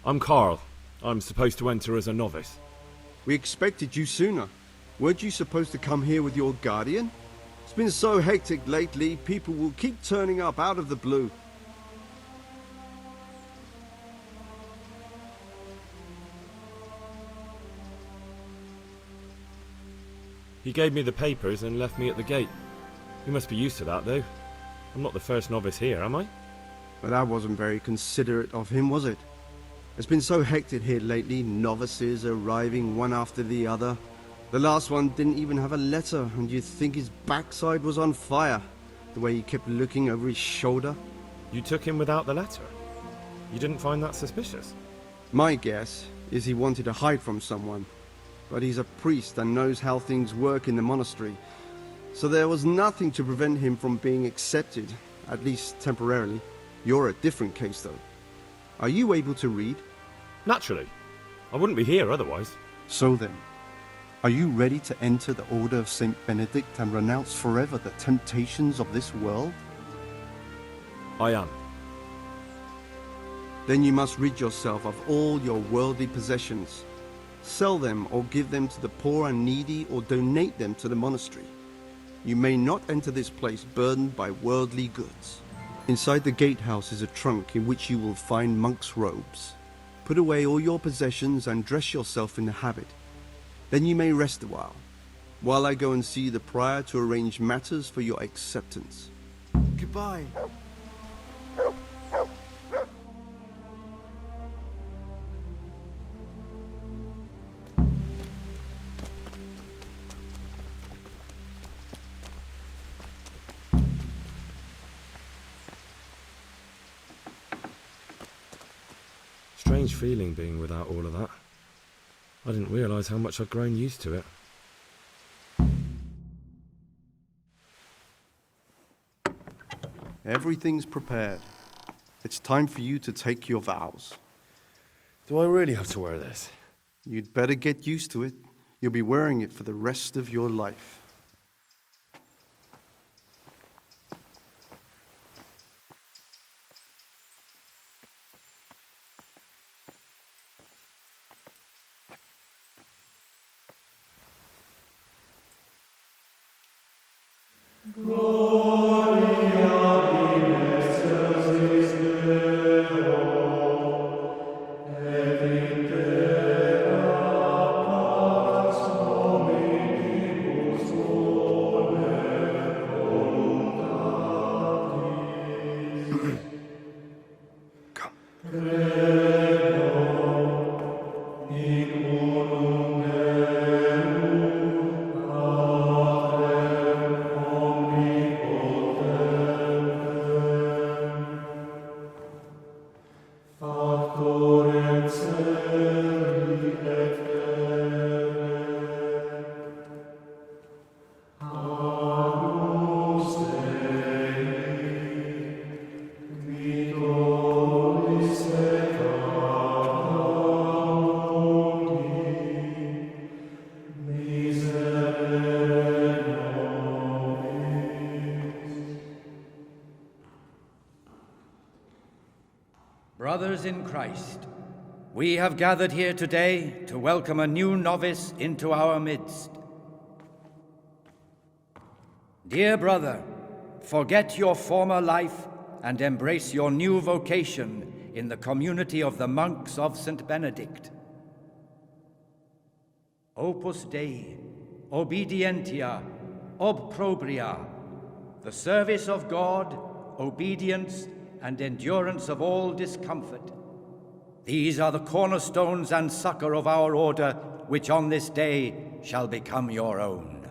I'm Carl. I'm supposed to enter as a novice. We expected you sooner. Weren't you supposed to come here with your guardian? It's been so hectic lately, people will keep turning up out of the blue. He gave me the papers and left me at the gate. You must be used to that, though. I'm not the first novice here, am I? But that wasn't very considerate of him, was it? It's been so hectic here lately, novices arriving one after the other. The last one didn't even have a letter, and you'd think his backside was on fire, the way he kept looking over his shoulder. You took him without the letter? You didn't find that suspicious? My guess is he wanted to hide from someone, but he's a priest and knows how things work in the monastery, so there was nothing to prevent him from being accepted, at least temporarily. You're a different case, though. Are you able to read? Naturally. I wouldn't be here otherwise. So then, are you ready to enter the Order of Saint Benedict and renounce forever the temptations of this world? I am. Then you must rid yourself of all your worldly possessions. Sell them or give them to the poor and needy or donate them to the monastery. You may not enter this place burdened by worldly goods. Inside the gatehouse is a trunk in which you will find monk's robes. Put away all your possessions and dress yourself in the habit. Then you may rest a while I go and see the prior to arrange matters for your acceptance. Goodbye. Strange feeling being without all of that. I didn't realise how much I'd grown used to it. Everything's prepared. It's time for you to take your vows. Do I really have to wear this? You'd better get used to it. You'll be wearing it for the rest of your life. Brothers in Christ, we have gathered here today to welcome a new novice into our midst. Dear brother, forget your former life and embrace your new vocation in the community of the monks of St. Benedict. Opus Dei, obedientia, obprobria, the service of God, obedience, and endurance of all discomfort. These are the cornerstones and succor of our order, which on this day shall become your own.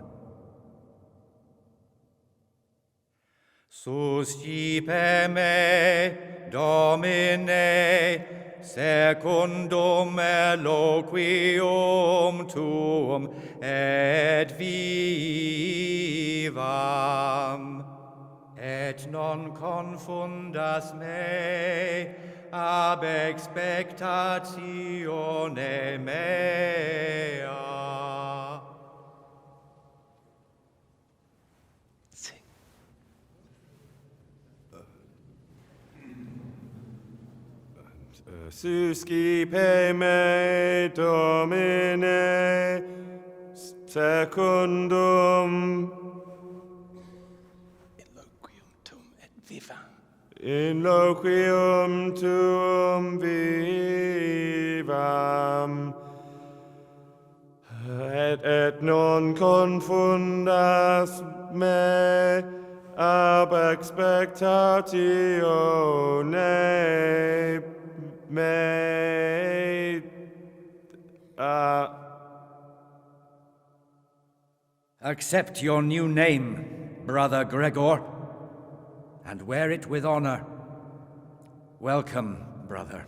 Suscipe me, Domine, secundum eloquium tuum, et vivam. Et non confundas me ab expectatione mea. Sing. Suscipe me, Domine, secundum Eloquium tum et vivam. in loquium tuum vivam, et non confundas me ab expectatione me. Accept your new name, Brother Gregor, and wear it with honor. Welcome, brother.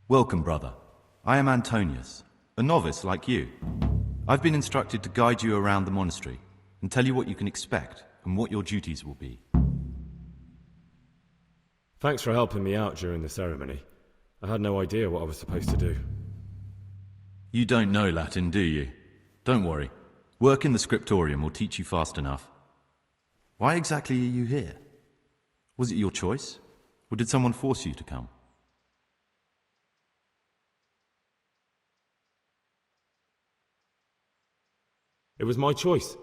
Welcome, brother. I am Antonius, a novice like you. I've been instructed to guide you around the monastery and tell you what you can expect and what your duties will be. Thanks for helping me out during the ceremony. I had no idea what I was supposed to do. You don't know Latin, do you? Don't worry. Work in the scriptorium will teach you fast enough. Why exactly are you here? Was it your choice? Or did someone force you to come? It was my choice.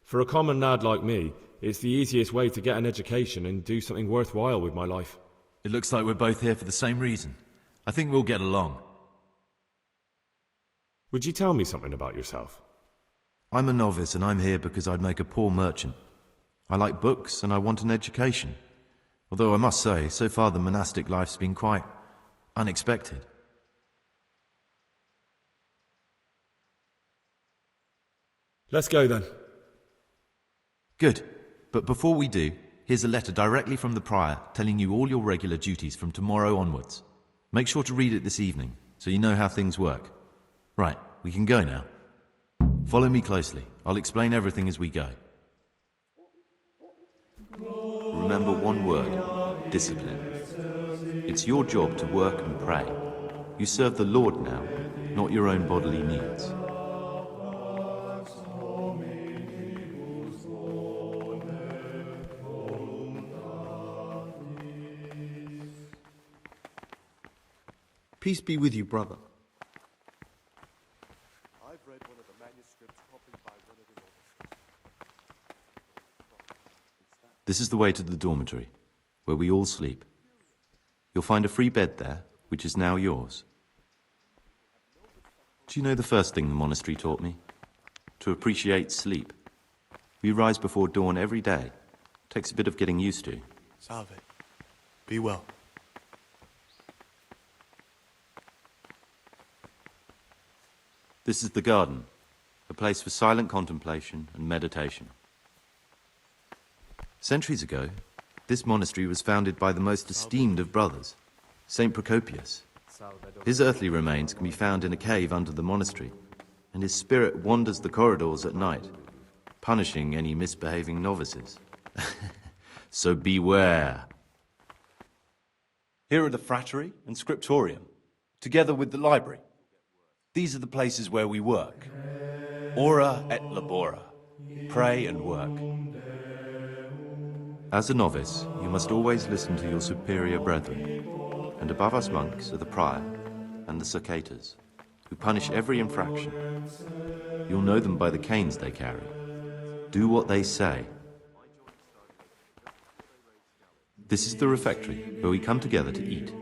For a common lad like me, it's the easiest way to get an education and do something worthwhile with my life. It looks like we're both here for the same reason. I think we'll get along. Would you tell me something about yourself? I'm a novice and I'm here because I'd make a poor merchant. I like books and I want an education. Although I must say, so far the monastic life's been quite unexpected. Let's go then. Good. But before we do, here's a letter directly from the prior telling you all your regular duties from tomorrow onwards. Make sure to read it this evening, so you know how things work. Right, we can go now. Follow me closely. I'll explain everything as we go. Remember one word: discipline. It's your job to work and pray. You serve the Lord now, not your own bodily needs. Peace be with you, brother. I've read one of the manuscripts copied by one of the authors. This is the way to the dormitory, where we all sleep. You'll find a free bed there, which is now yours. Do you know the first thing the monastery taught me? To appreciate sleep. We rise before dawn every day. Takes a bit of getting used to. Salve. Be well. This is the garden, a place for silent contemplation and meditation. Centuries ago, this monastery was founded by the most esteemed of brothers, Saint Procopius. His earthly remains can be found in a cave under the monastery, and his spirit wanders the corridors at night, punishing any misbehaving novices. So beware. Here are the frattery and scriptorium, together with the library. These are the places where we work. Ora et labora. Pray and work. As a novice, you must always listen to your superior brethren, and above us monks are the prior and the circators, who punish every infraction. You'll know them by the canes they carry. Do what they say. This is the refectory, where we come together to eat.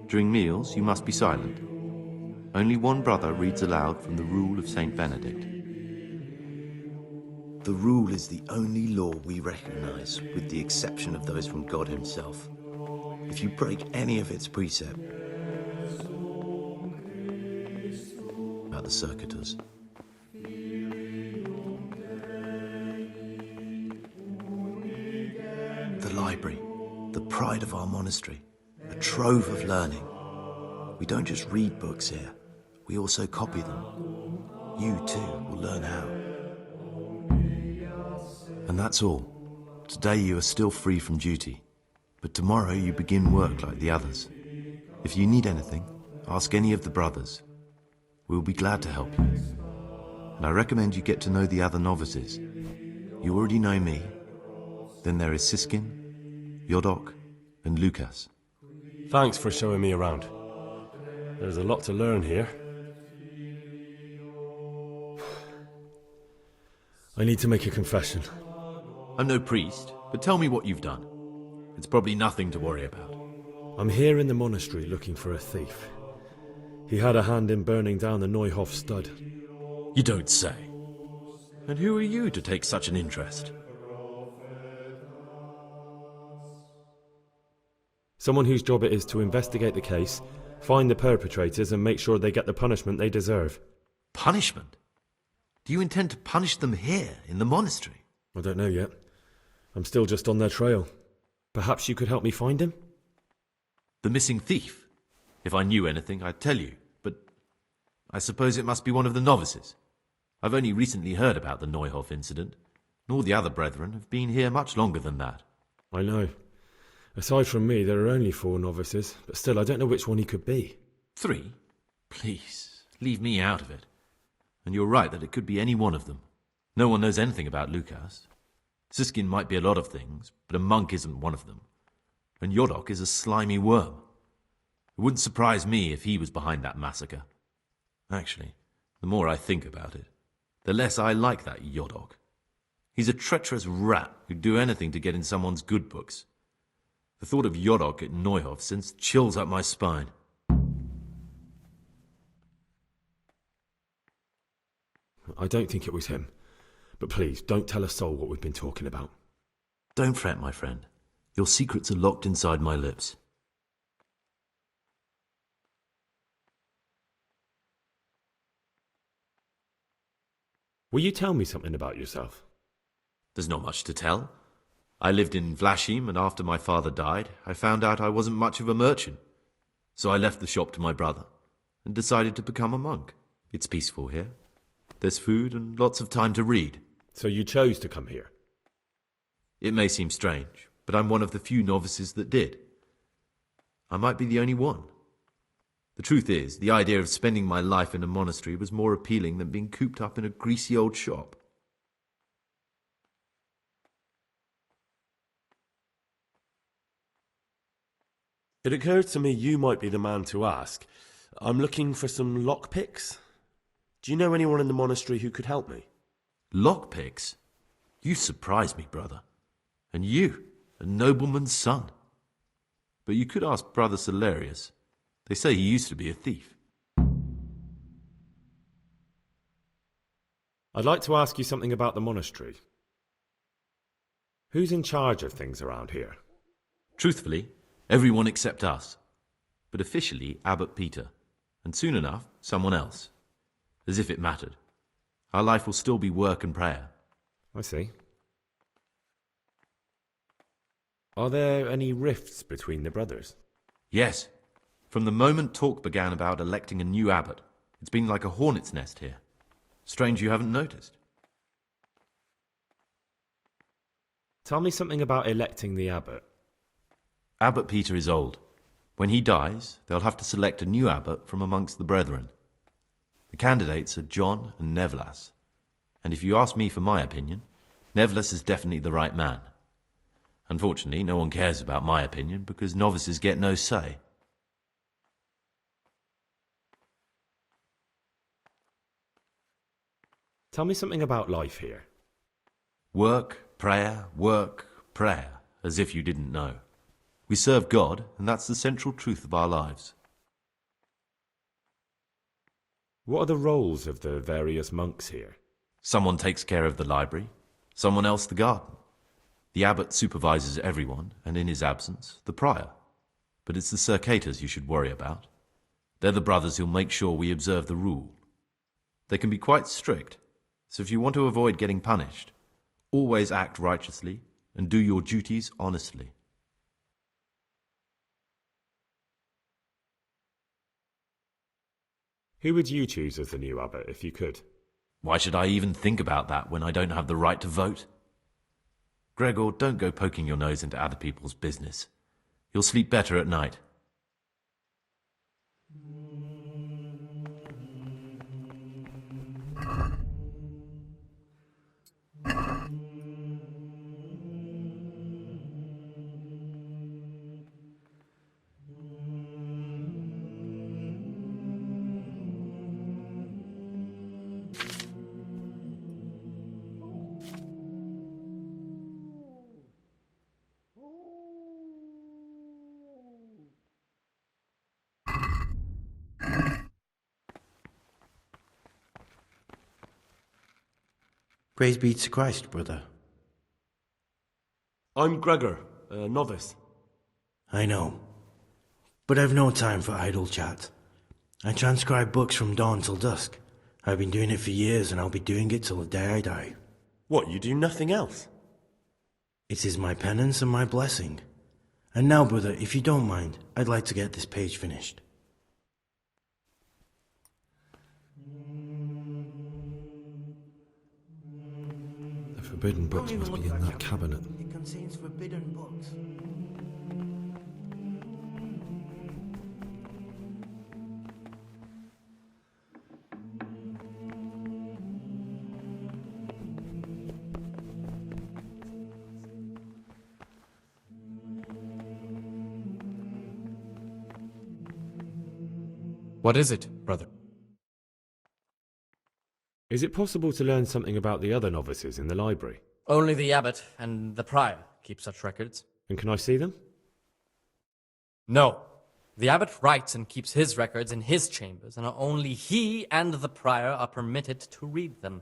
During meals, you must be silent. Only one brother reads aloud from the Rule of Saint Benedict. The rule is the only law we recognize, with the exception of those from God himself. If you break any of its precept, about the circuitous, the library, the pride of our monastery, a trove of learning. We don't just read books here, we also copy them. You too will learn how. And that's all. Today you are still free from duty, but tomorrow you begin work like the others. If you need anything, ask any of the brothers. We'll be glad to help you. and I recommend you get to know the other novices. You already know me. Then there is Siskin, Yodok, and Lukas. Thanks for showing me around. There's a lot to learn here. I need to make a confession. I'm no priest, but tell me what you've done. It's probably nothing to worry about. I'm here in the monastery looking for a thief. He had a hand in burning down the Neuhof stud. You don't say. And who are you to take such an interest? Someone whose job it is to investigate the case, find the perpetrators and make sure they get the punishment they deserve. Punishment? Do you intend to punish them here, in the monastery? I don't know yet. I'm still just on their trail. Perhaps you could help me find him? The missing thief? If I knew anything, I'd tell you, but I suppose it must be one of the novices. I've only recently heard about the Neuhof incident, and all the other brethren have been here much longer than that. I know. Aside from me, there are only 4 novices, but still, I don't know which one he could be. 3? Please, leave me out of it. And you're right that it could be any one of them. No one knows anything about Lukas. Siskin might be a lot of things, but a monk isn't one of them. And Yodok is a slimy worm. It wouldn't surprise me if he was behind that massacre. Actually, the more I think about it, the less I like that Yodok. He's a treacherous rat who'd do anything to get in someone's good books. The thought of Yodok at Neuhof sends chills up my spine. I don't think it was him. But please, don't tell a soul what we've been talking about. Don't fret, my friend. Your secrets are locked inside my lips. Will you tell me something about yourself? There's not much to tell. I lived in Vlachim, and after my father died, I found out I wasn't much of a merchant. So I left the shop to my brother, and decided to become a monk. It's peaceful here. There's food and lots of time to read. So you chose to come here? It may seem strange, but I'm one of the few novices that did. I might be the only one. The truth is, the idea of spending my life in a monastery was more appealing than being cooped up in a greasy old shop. It occurred to me you might be the man to ask. I'm looking for some lockpicks. Do you know anyone in the monastery who could help me? Lockpicks? You surprise me, brother. And you, a nobleman's son. But you could ask Brother Celerius. They say he used to be a thief. I'd like to ask you something about the monastery. Who's in charge of things around here? Truthfully, everyone except us. But officially, Abbot Peter. And soon enough, someone else. As if it mattered. Our life will still be work and prayer. I see. Are there any rifts between the brothers? Yes. From the moment talk began about electing a new abbot, it's been like a hornet's nest here. Strange you haven't noticed. Tell me something about electing the abbot. Abbot Peter is old. When he dies, they'll have to select a new abbot from amongst the brethren. The candidates are John and Nevlas. And if you ask me for my opinion, Nevlas is definitely the right man. Unfortunately, no one cares about my opinion because novices get no say. Tell me something about life here. Work, prayer, as if you didn't know. We serve God, and that's the central truth of our lives. What are the roles of the various monks here? Someone takes care of the library, someone else the garden. The abbot supervises everyone, and in his absence, the prior. But it's the circators you should worry about. They're the brothers who'll make sure we observe the rule. They can be quite strict, so if you want to avoid getting punished, always act righteously and do your duties honestly. Who would you choose as the new abbot if you could? Why should I even think about that when I don't have the right to vote? Gregor, don't go poking your nose into other people's business. You'll sleep better at night. Praise be to Christ, brother. I'm Gregor, a novice. I know. But I've no time for idle chat. I transcribe books from dawn till dusk. I've been doing it for years, and I'll be doing it till the day I die. What, you do nothing else? It is my penance and my blessing. And now, brother, if you don't mind, I'd like to get this page finished. The forbidden books must be in that cabinet. It contains forbidden books. What is it, brother? Is it possible to learn something about the other novices in the library? Only the abbot and the prior keep such records. And can I see them? No. The abbot writes and keeps his records in his chambers, and only he and the prior are permitted to read them.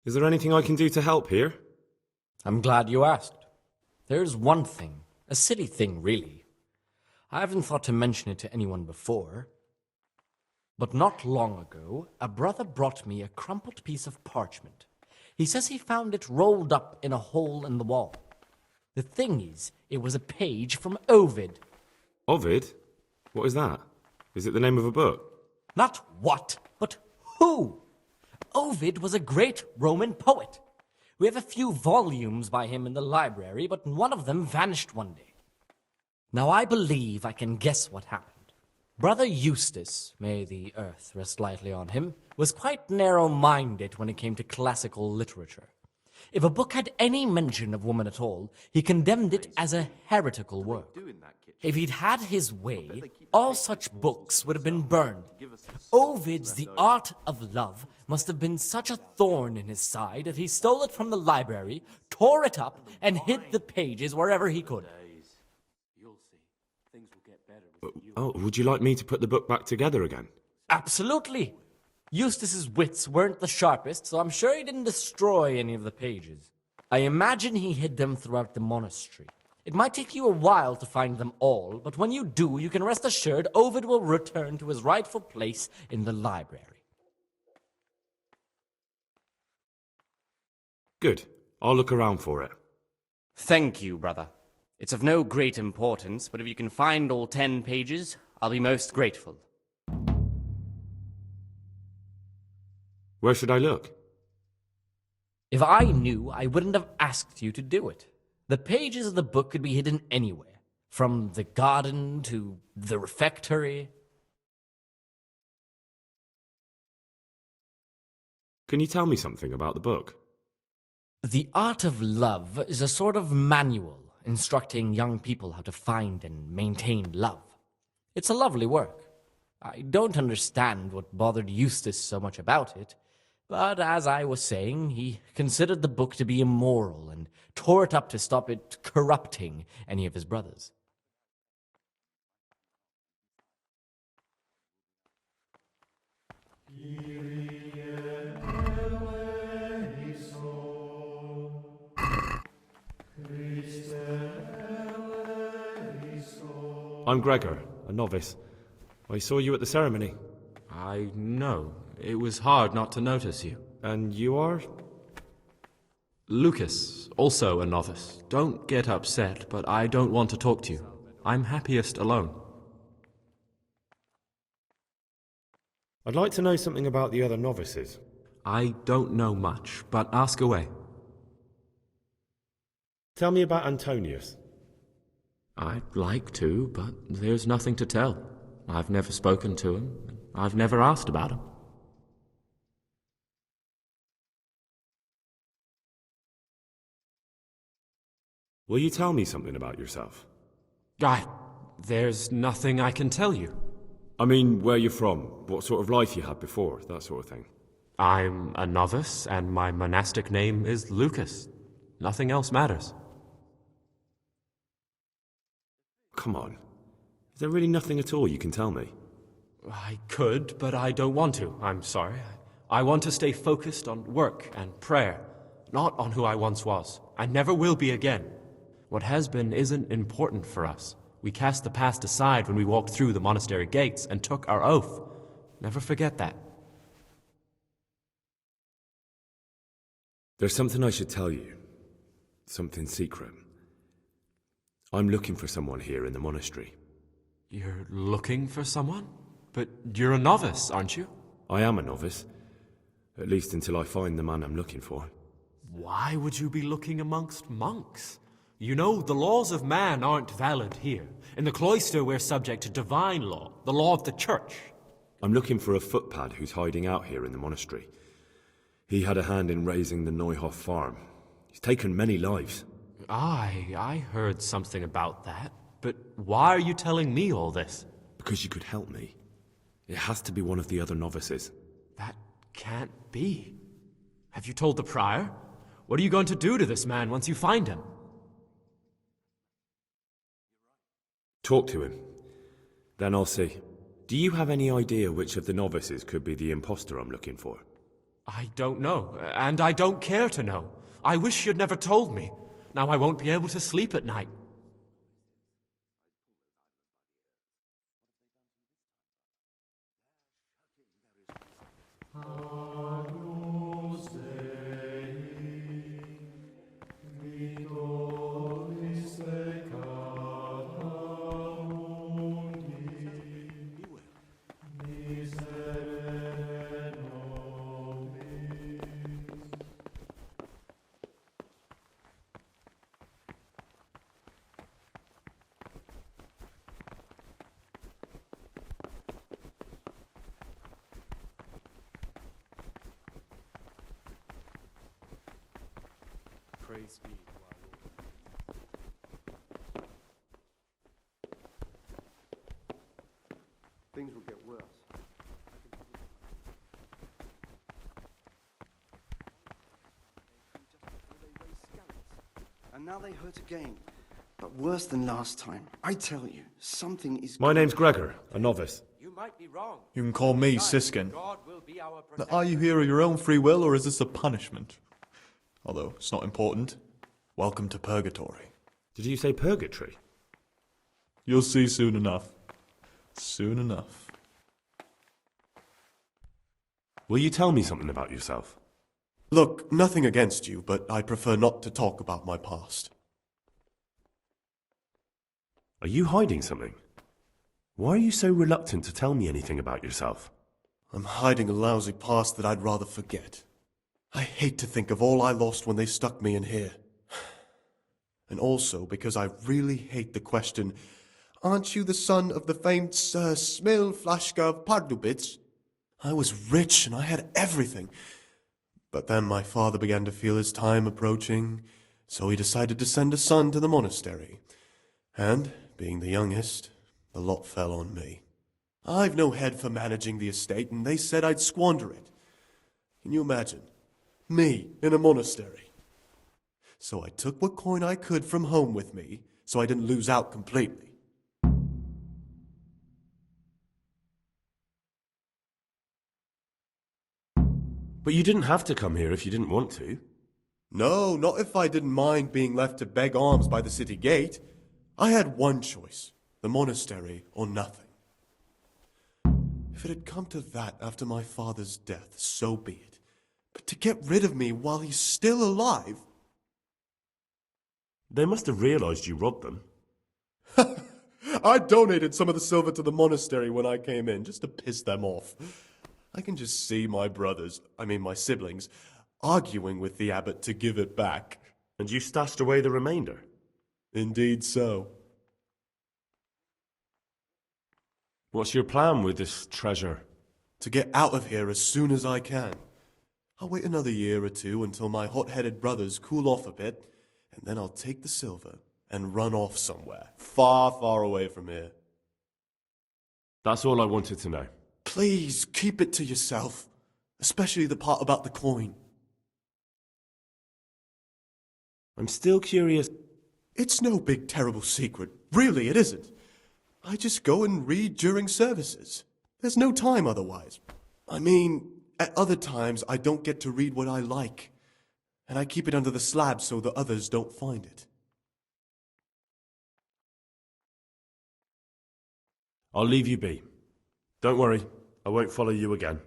Is there anything I can do to help here? I'm glad you asked. There's one thing, a silly thing, really. I haven't thought to mention it to anyone before. But not long ago, a brother brought me a crumpled piece of parchment. He says he found it rolled up in a hole in the wall. The thing is, it was a page from Ovid. Ovid? What is that? Is it the name of a book? Not what, but who. Ovid was a great Roman poet. We have a few volumes by him in the library, but one of them vanished one day. Now I believe I can guess what happened. Brother Eustace, may the earth rest lightly on him, was quite narrow-minded when it came to classical literature. If a book had any mention of woman at all, he condemned it as a heretical work. If he'd had his way, all such books would have been burned. Ovid's The Art of Love must have been such a thorn in his side that he stole it from the library, tore it up, and hid the pages wherever he could. Oh, would you like me to put the book back together again? Absolutely. Eustace's wits weren't the sharpest, so I'm sure he didn't destroy any of the pages. I imagine he hid them throughout the monastery. It might take you a while to find them all, but when you do, you can rest assured Ovid will return to his rightful place in the library. Good. I'll look around for it. Thank you, brother. It's of no great importance, but if you can find all 10 pages, I'll be most grateful. Where should I look? If I knew, I wouldn't have asked you to do it. The pages of the book could be hidden anywhere, from the garden to the refectory. Can you tell me something about the book? The Art of Love is a sort of manual instructing young people how to find and maintain love. It's a lovely work. I don't understand what bothered Eustace so much about it, but as I was saying, he considered the book to be immoral and tore it up to stop it corrupting any of his brothers. I'm Gregor, a novice. I saw you at the ceremony. I know. It was hard not to notice you. And you are? Lucas, also a novice. Don't get upset, but I don't want to talk to you. I'm happiest alone. I'd like to know something about the other novices. I don't know much, but ask away. Tell me about Antonius. I'd like to, but there's nothing to tell. I've never spoken to him. I've never asked about him. Will you tell me something about yourself? There's nothing I can tell you. I mean, where you're from, what sort of life you had before, that sort of thing. I'm a novice, and my monastic name is Lucas. Nothing else matters. Come on. Is there really nothing at all you can tell me? I could, but I don't want to. I'm sorry. I want to stay focused on work and prayer, not on who I once was. I never will be again. What has been isn't important for us. We cast the past aside when we walked through the monastery gates and took our oath. Never forget that. There's something I should tell you. Something secret. I'm looking for someone here in the monastery. You're looking for someone? But you're a novice, aren't you? I am a novice. At least until I find the man I'm looking for. Why would you be looking amongst monks? You know, the laws of man aren't valid here. In the Cloister, we're subject to divine law, the law of the Church. I'm looking for a footpad who's hiding out here in the monastery. He had a hand in raising the Neuhoff farm. He's taken many lives. I heard something about that. But why are you telling me all this? Because you could help me. It has to be one of the other novices. That can't be. Have you told the prior? What are you going to do to this man once you find him? Talk to him. Then I'll see. Do you have any idea which of the novices could be the imposter I'm looking for? I don't know, and I don't care to know. I wish you'd never told me. Now I won't be able to sleep at night. Praise be to our Lord. Things will get worse. And now they hurt again. But worse than last time. I tell you, something is... My name's Gregor, a novice. You might be wrong. You can call me Siskin. God will be our Now, protector. are you here of your own free will, or is this a punishment? Although, it's not important. Welcome to Purgatory. Did you say purgatory? You'll see soon enough. Soon enough. Will you tell me something about yourself? Look, nothing against you, but I prefer not to talk about my past. Are you hiding something? Why are you so reluctant to tell me anything about yourself? I'm hiding a lousy past that I'd rather forget. I hate to think of all I lost when they stuck me in here. And also because I really hate the question, aren't you the son of the famed Sir Smil Flashka of Pardubitz? I was rich and I had everything. But then my father began to feel his time approaching, so he decided to send a son to the monastery. And, being the youngest, the lot fell on me. I've no head for managing the estate, and they said I'd squander it. Can you imagine? Me in a monastery. So I took what coin I could from home with me, so I didn't lose out completely. But you didn't have to come here if you didn't want to. No, not if I didn't mind being left to beg alms by the city gate. I had one choice, the monastery or nothing. If it had come to that after my father's death, so be it. But to get rid of me while he's still alive... They must have realized you robbed them. I donated some of the silver to the monastery when I came in, just to piss them off. I can just see my my siblings, arguing with the abbot to give it back. And you stashed away the remainder? Indeed so. What's your plan with this treasure? To get out of here as soon as I can. I'll wait another year or two until my hot-headed brothers cool off a bit, and then I'll take the silver and run off somewhere, far, far away from here. That's all I wanted to know. Please, keep it to yourself, especially the part about the coin. I'm still curious. It's no big, terrible secret. Really, it isn't. I just go and read during services. There's no time otherwise. I mean, At other times, I don't get to read what I like, and I keep it under the slab so the others don't find it. I'll leave you be. Don't worry, I won't follow you again.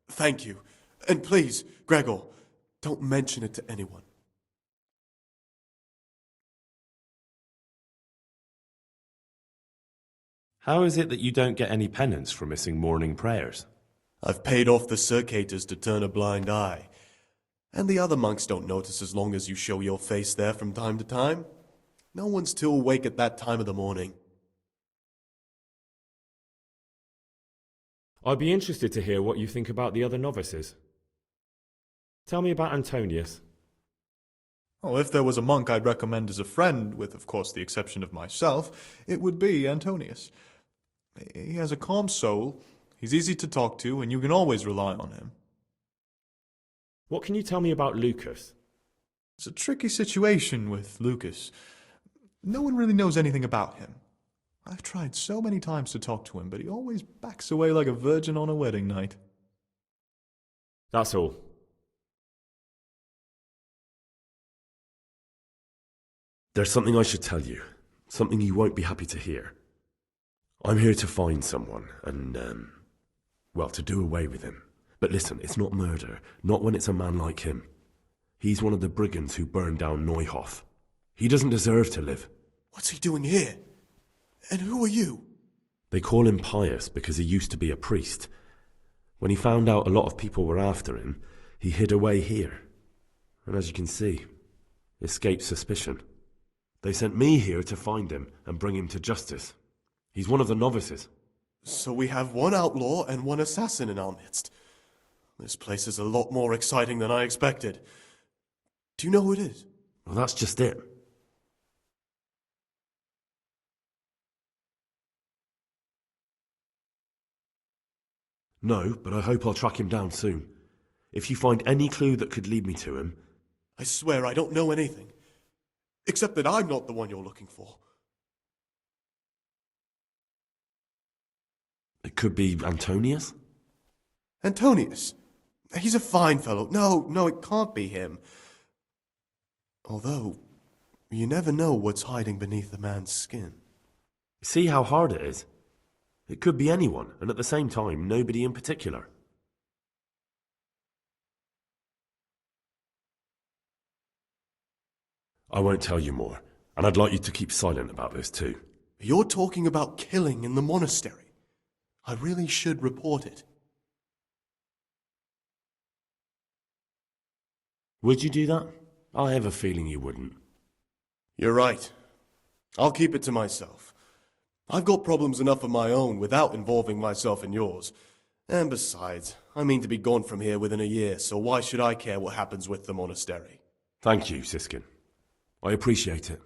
Thank you. And please, Gregor, don't mention it to anyone. How is it that you don't get any penance for missing morning prayers? I've paid off the circators to turn a blind eye. And the other monks don't notice as long as you show your face there from time to time. No one's too awake at that time of the morning. I'd be interested to hear what you think about the other novices. Tell me about Antonius. Oh, if there was a monk I'd recommend as a friend, with of course the exception of myself, it would be Antonius. He has a calm soul, he's easy to talk to, and you can always rely on him. What can you tell me about Lucas? It's a tricky situation with Lucas. No one really knows anything about him. I've tried so many times to talk to him, but he always backs away like a virgin on a wedding night. That's all. There's something I should tell you. Something you won't be happy to hear. I'm here to find someone and, well, to do away with him. But listen, it's not murder. Not when it's a man like him. He's one of the brigands who burned down Neuhof. He doesn't deserve to live. What's he doing here? And who are you? They call him Pious because he used to be a priest. When he found out a lot of people were after him, he hid away here. And as you can see, escaped suspicion. They sent me here to find him and bring him to justice. He's one of the novices. So we have one outlaw and one assassin in our midst. This place is a lot more exciting than I expected. Do you know who it is? Well, that's just it. No, but I hope I'll track him down soon. If you find any clue that could lead me to him... I swear I don't know anything. Except that I'm not the one you're looking for. It could be Antonius? Antonius? He's a fine fellow. No, it can't be him. Although, you never know what's hiding beneath a man's skin. See how hard it is? It could be anyone, and at the same time, nobody in particular. I won't tell you more, and I'd like you to keep silent about this too. You're talking about killing in the monastery. I really should report it. Would you do that? I have a feeling you wouldn't. You're right. I'll keep it to myself. I've got problems enough of my own without involving myself in yours. And besides, I mean to be gone from here within a year, so why should I care what happens with the monastery? Thank you, Siskin. I appreciate it.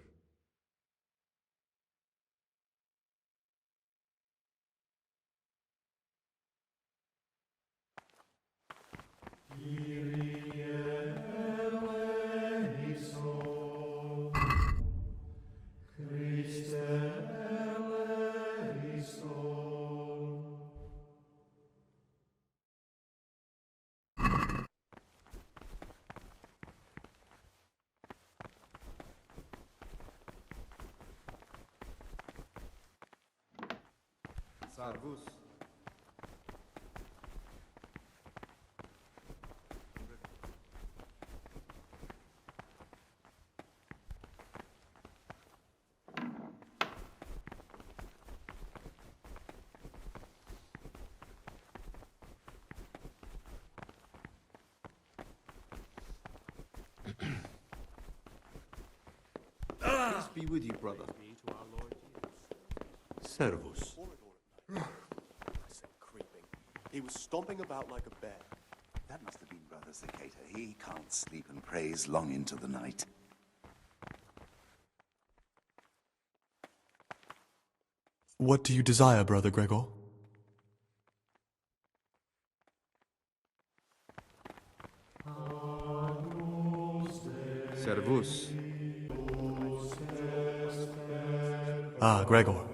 Servus. Peace be with you, brother. Servus. I said creeping. He was stomping about like a bear. That must have been Brother Cicada. He can't sleep and prays long into the night. What do you desire, Brother Gregor? Servus. Ah, Gregor.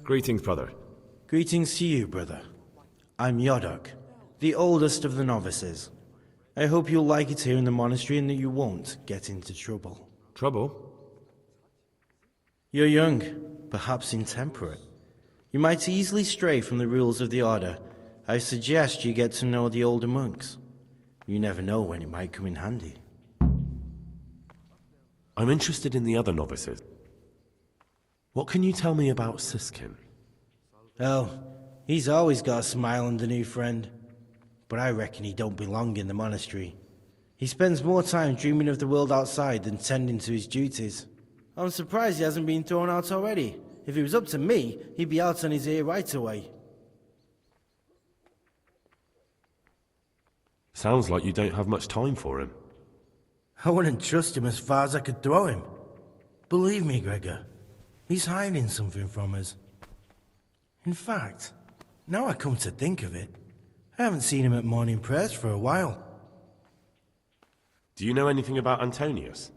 Greetings, brother. Greetings to you, brother. I'm Yodok, the oldest of the novices. I hope you'll like it here in the monastery and that you won't get into trouble. Trouble? You're young, perhaps intemperate. You might easily stray from the rules of the order. I suggest you get to know the older monks. You never know when it might come in handy. I'm interested in the other novices. What can you tell me about Siskin? Oh, he's always got a smile and a new friend. But I reckon he don't belong in the monastery. He spends more time dreaming of the world outside than tending to his duties. I'm surprised he hasn't been thrown out already. If it was up to me, he'd be out on his ear right away. Sounds like you don't have much time for him. I wouldn't trust him as far as I could throw him. Believe me, Gregor, he's hiding something from us. In fact, now I come to think of it, I haven't seen him at morning prayers for a while. Do you know anything about Antonius?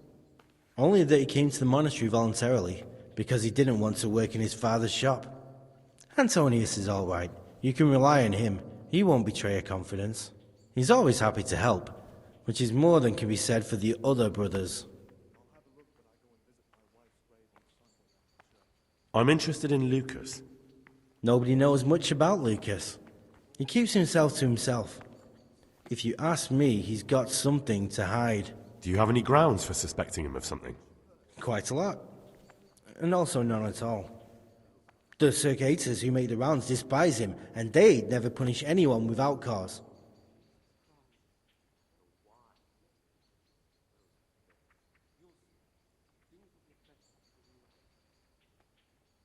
Only that he came to the monastery voluntarily, because he didn't want to work in his father's shop. Antonius is all right. You can rely on him. He won't betray your confidence. He's always happy to help, which is more than can be said for the other brothers. I'm interested in Lucas. Nobody knows much about Lucas. He keeps himself to himself. If you ask me, he's got something to hide. Do you have any grounds for suspecting him of something? Quite a lot. And also none at all. The circuitous who make the rounds despise him, and they'd never punish anyone without cause.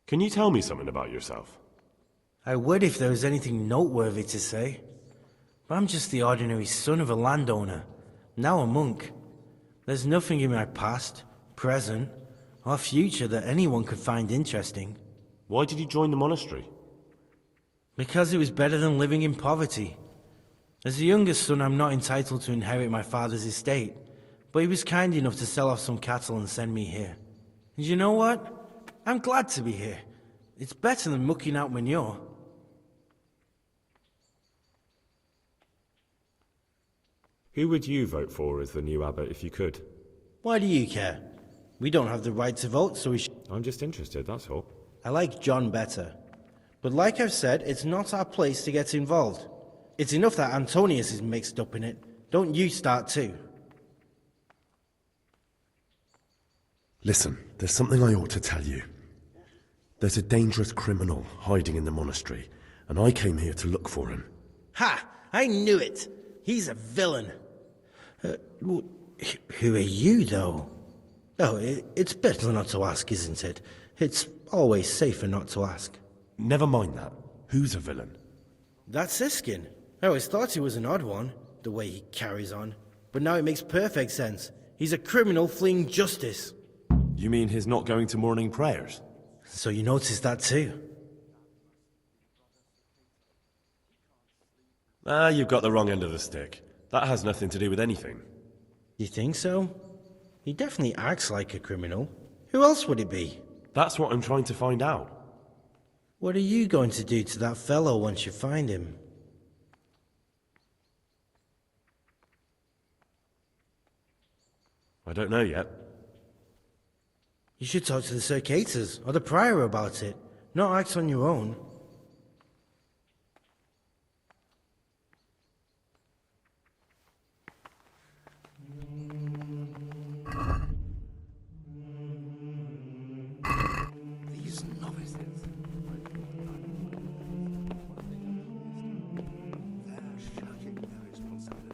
Can you tell me something about yourself? I would if there was anything noteworthy to say. But I'm just the ordinary son of a landowner, now a monk. There's nothing in my past, present, or future that anyone could find interesting. Why did you join the monastery? Because it was better than living in poverty. As the youngest son, I'm not entitled to inherit my father's estate, but he was kind enough to sell off some cattle and send me here. And you know what? I'm glad to be here. It's better than mucking out manure. Who would you vote for as the new abbot if you could? Why do you care? We don't have the right to vote, so we should... I'm just interested, that's all. I like John better. But like I've said, it's not our place to get involved. It's enough that Antonius is mixed up in it. Don't you start too. Listen, there's something I ought to tell you. There's a dangerous criminal hiding in the monastery, and I came here to look for him. Ha! I knew it! He's a villain. Who are you, though? Oh, it's better not to ask, isn't it? It's always safer not to ask. Never mind that. Who's a villain? That's Siskin. I always thought he was an odd one, the way he carries on. But now it makes perfect sense. He's a criminal fleeing justice. You mean his not going to morning prayers? So you noticed that too? You've got the wrong end of the stick. That has nothing to do with anything. You think so? He definitely acts like a criminal. Who else would it be? That's what I'm trying to find out. What are you going to do to that fellow once you find him? I don't know yet. You should talk to the circuitous or the prior about it, not act on your own. These novices. They're shirking their responsibility.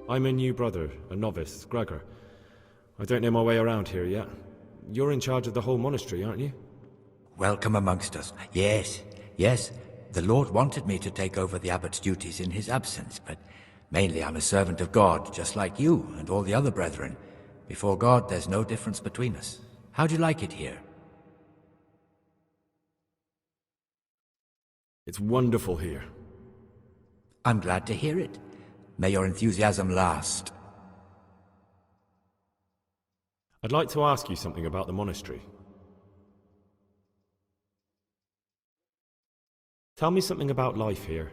I'm a new brother, a novice, Gregor. I don't know my way around here yet. You're in charge of the whole monastery, aren't you? Welcome amongst us. Yes, yes. The Lord wanted me to take over the abbot's duties in his absence, but mainly I'm a servant of God, just like you and all the other brethren. Before God, there's no difference between us. How do you like it here? It's wonderful here. I'm glad to hear it. May your enthusiasm last. I'd like to ask you something about the monastery. Tell me something about life here.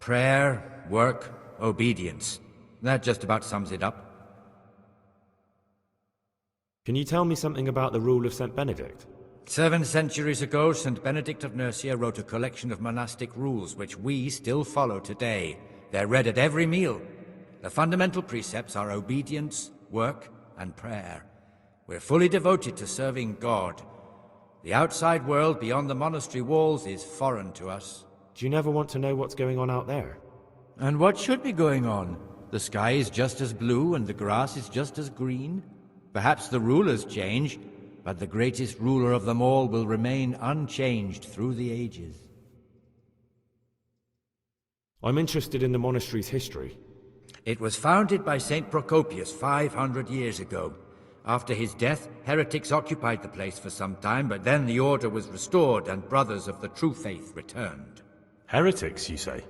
Prayer, work, obedience. That just about sums it up. Can you tell me something about the rule of St. Benedict? 7 centuries ago, St. Benedict of Nursia wrote a collection of monastic rules which we still follow today. They're read at every meal. The fundamental precepts are obedience, work, and prayer. We're fully devoted to serving God. The outside world beyond the monastery walls is foreign to us. Do you never want to know what's going on out there? And what should be going on? The sky is just as blue and the grass is just as green. Perhaps the rulers change, but the greatest ruler of them all will remain unchanged through the ages. I'm interested in the monastery's history. It was founded by St. Procopius 500 years ago. After his death, heretics occupied the place for some time, but then the order was restored and brothers of the true faith returned. Heretics, you say?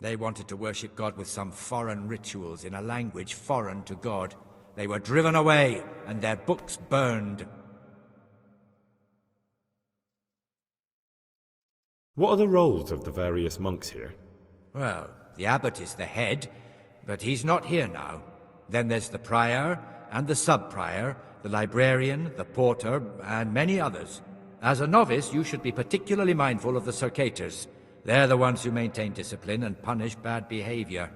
They wanted to worship God with some foreign rituals in a language foreign to God. They were driven away and their books burned. What are the roles of the various monks here? Well, the abbot is the head, but he's not here now. Then there's the prior and the sub-prior, the librarian, the porter, and many others. As a novice, you should be particularly mindful of the circators. They're the ones who maintain discipline and punish bad behavior.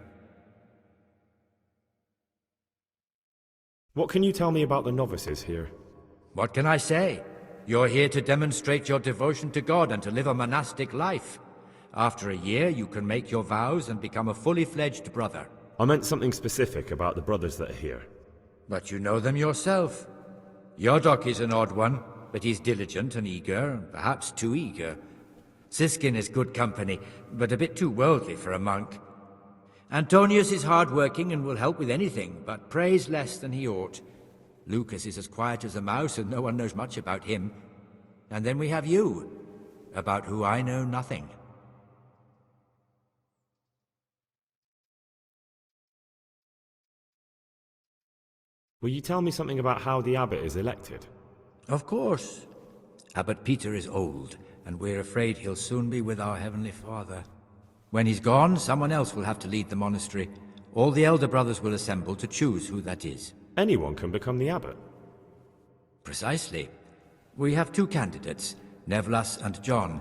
What can you tell me about the novices here? What can I say? You're here to demonstrate your devotion to God and to live a monastic life. After a year, you can make your vows and become a fully fledged brother. I meant something specific about the brothers that are here. But you know them yourself. Yodok is an odd one, but he's diligent and eager, perhaps too eager. Siskin is good company, but a bit too worldly for a monk. Antonius is hard-working and will help with anything, but prays less than he ought. Lucas is as quiet as a mouse and no one knows much about him. And then we have you, about who I know nothing. Will you tell me something about how the abbot is elected? Of course. Abbot Peter is old, and we're afraid he'll soon be with our Heavenly Father. When he's gone, someone else will have to lead the monastery. All the elder brothers will assemble to choose who that is. Anyone can become the abbot? Precisely. We have 2 candidates, Nevlas and John.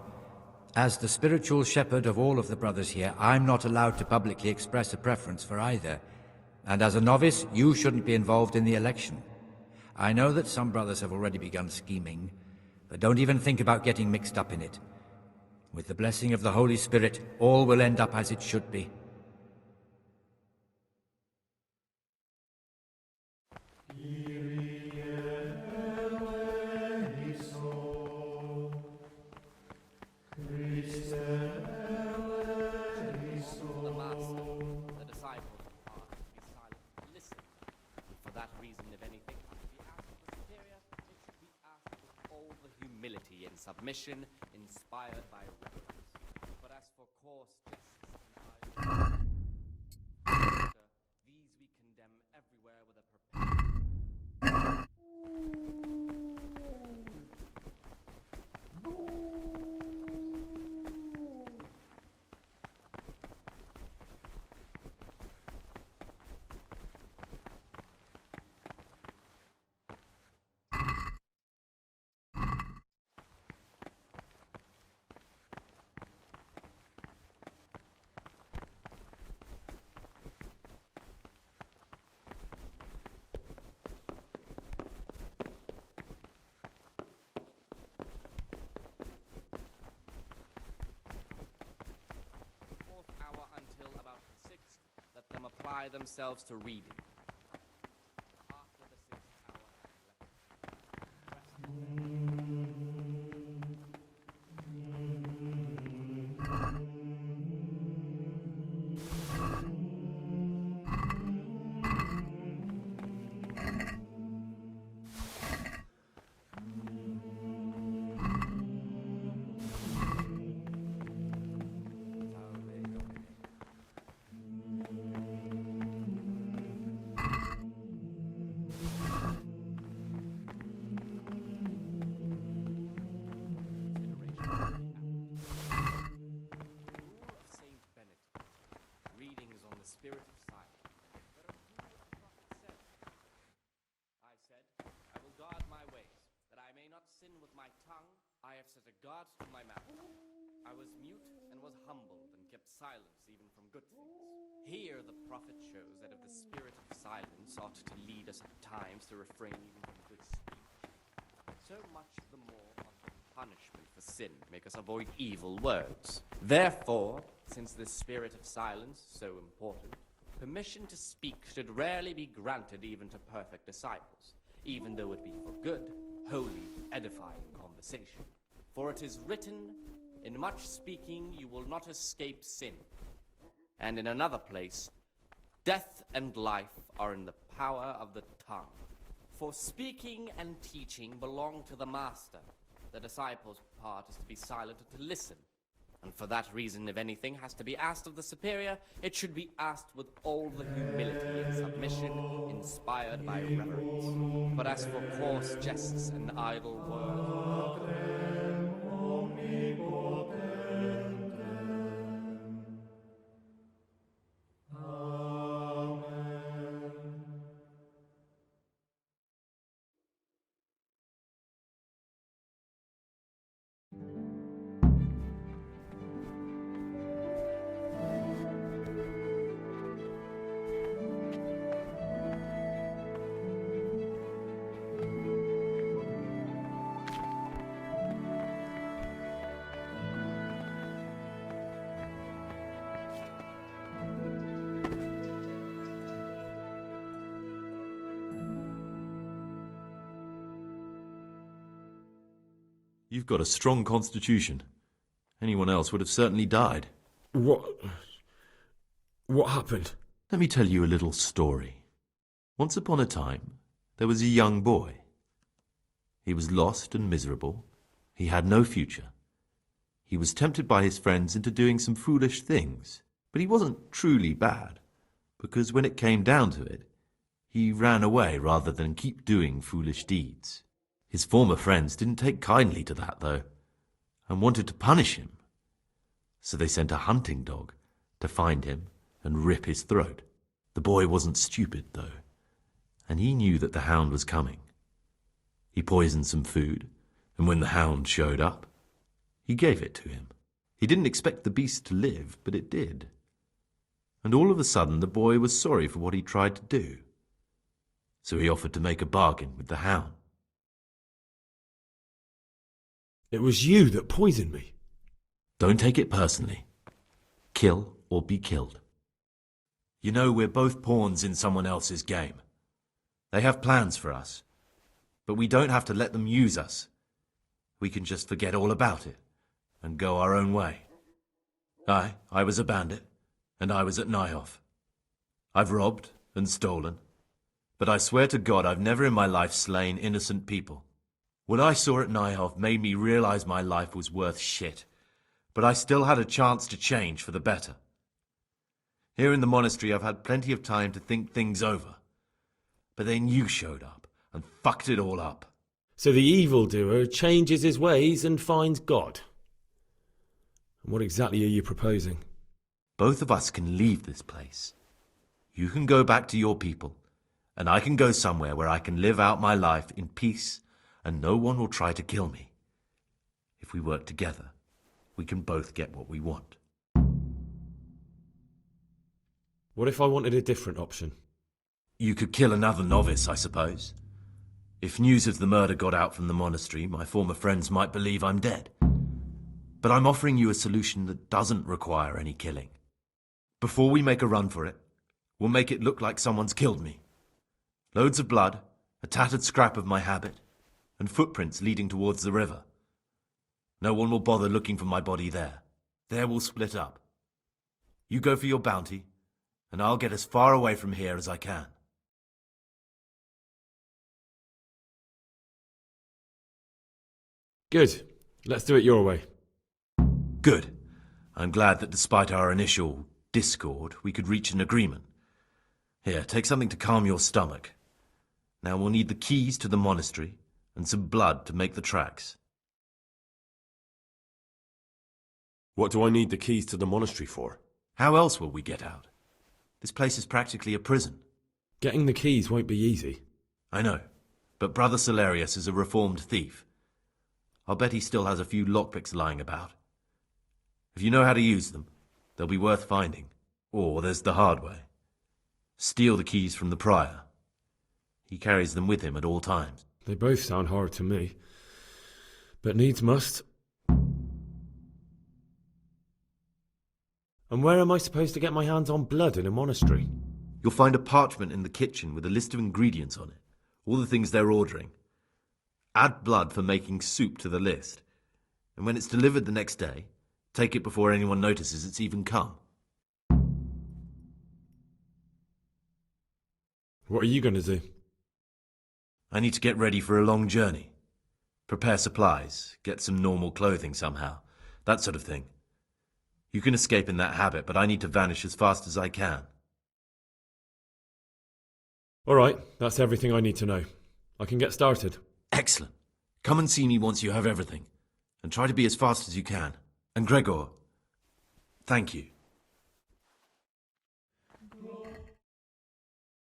As the spiritual shepherd of all of the brothers here, I'm not allowed to publicly express a preference for either. And as a novice, you shouldn't be involved in the election. I know that some brothers have already begun scheming, but don't even think about getting mixed up in it. With the blessing of the Holy Spirit, all will end up as it should be. Submission inspired by reverence. But as for coarse jests and these we condemn everywhere with a apply themselves to reading. After the 6th Readings on the spirit of silence. But of whom the prophet said? I said, I will guard my ways, that I may not sin with my tongue. I have set a guard to my mouth. I was mute and was humbled and kept silence even from good things. Here the prophet shows that if the spirit of silence ought to lead us at times to refrain even from good speech, so much the more ought the punishment for sin make us avoid evil words. Therefore, since this spirit of silence is so important, permission to speak should rarely be granted even to perfect disciples, even though it be for good, holy, edifying conversation. For it is written, in much speaking you will not escape sin. And in another place, death and life are in the power of the tongue. For speaking and teaching belong to the master. The disciple's part is to be silent and to listen. And for that reason, if anything has to be asked of the superior, it should be asked with all the humility and submission inspired by reverence. But as for coarse jests and idle words, You've got a strong constitution. Anyone else would have certainly died. What happened? Let me tell you a little story. Once upon a time, there was a young boy. He was lost and miserable. He had no future. He was tempted by his friends into doing some foolish things, but he wasn't truly bad, because when it came down to it, he ran away rather than keep doing foolish deeds. His former friends didn't take kindly to that, though, and wanted to punish him. So they sent a hunting dog to find him and rip his throat. The boy wasn't stupid, though, and he knew that the hound was coming. He poisoned some food, and when the hound showed up, he gave it to him. He didn't expect the beast to live, but it did. And all of a sudden the boy was sorry for what he tried to do. So he offered to make a bargain with the hound. It was you that poisoned me. Don't take it personally. Kill or be killed. You know, we're both pawns in someone else's game. They have plans for us, but we don't have to let them use us. We can just forget all about it and go our own way. I was a bandit, and I was at Nyhoff. I've robbed and stolen, but I swear to God I've never in my life slain innocent people. What I saw at Nyhoff made me realize my life was worth shit, but I still had a chance to change for the better. Here in the monastery I've had plenty of time to think things over, but then you showed up and fucked it all up. So the evildoer changes his ways and finds God. And what exactly are you proposing? Both of us can leave this place. You can go back to your people, and I can go somewhere where I can live out my life in peace and no one will try to kill me. If we work together, we can both get what we want. What if I wanted a different option? You could kill another novice, I suppose. If news of the murder got out from the monastery, my former friends might believe I'm dead. But I'm offering you a solution that doesn't require any killing. Before we make a run for it, We'll make it look like someone's killed me. Loads of blood, a tattered scrap of my habit, and footprints leading towards the river. No one will bother looking for my body there. There we'll split up. You go for your bounty, and I'll get as far away from here as I can. Good. Let's do it your way. Good. I'm glad that despite our initial discord, we could reach an agreement. Here, take something to calm your stomach. Now we'll need the keys to the monastery and some blood to make the tracks. What do I need the keys to the monastery for? How else will we get out? This place is practically a prison. Getting the keys won't be easy. I know, but Brother Salarius is a reformed thief. I'll bet he still has a few lockpicks lying about. If you know how to use them, they'll be worth finding. Or there's the hard way. Steal the keys from the prior. He carries them with him at all times. They both sound hard to me. But needs must. And where am I supposed to get my hands on blood in a monastery? You'll find a parchment in the kitchen with a list of ingredients on it. All the things they're ordering. Add blood for making soup to the list. And when it's delivered the next day, take it before anyone notices it's even come. What are you going to do? I need to get ready for a long journey. Prepare supplies, get some normal clothing somehow. That sort of thing. You can escape in that habit, but I need to vanish as fast as I can. All right, that's everything I need to know. I can get started. Excellent. Come and see me once you have everything. And try to be as fast as you can. And Gregor, thank you.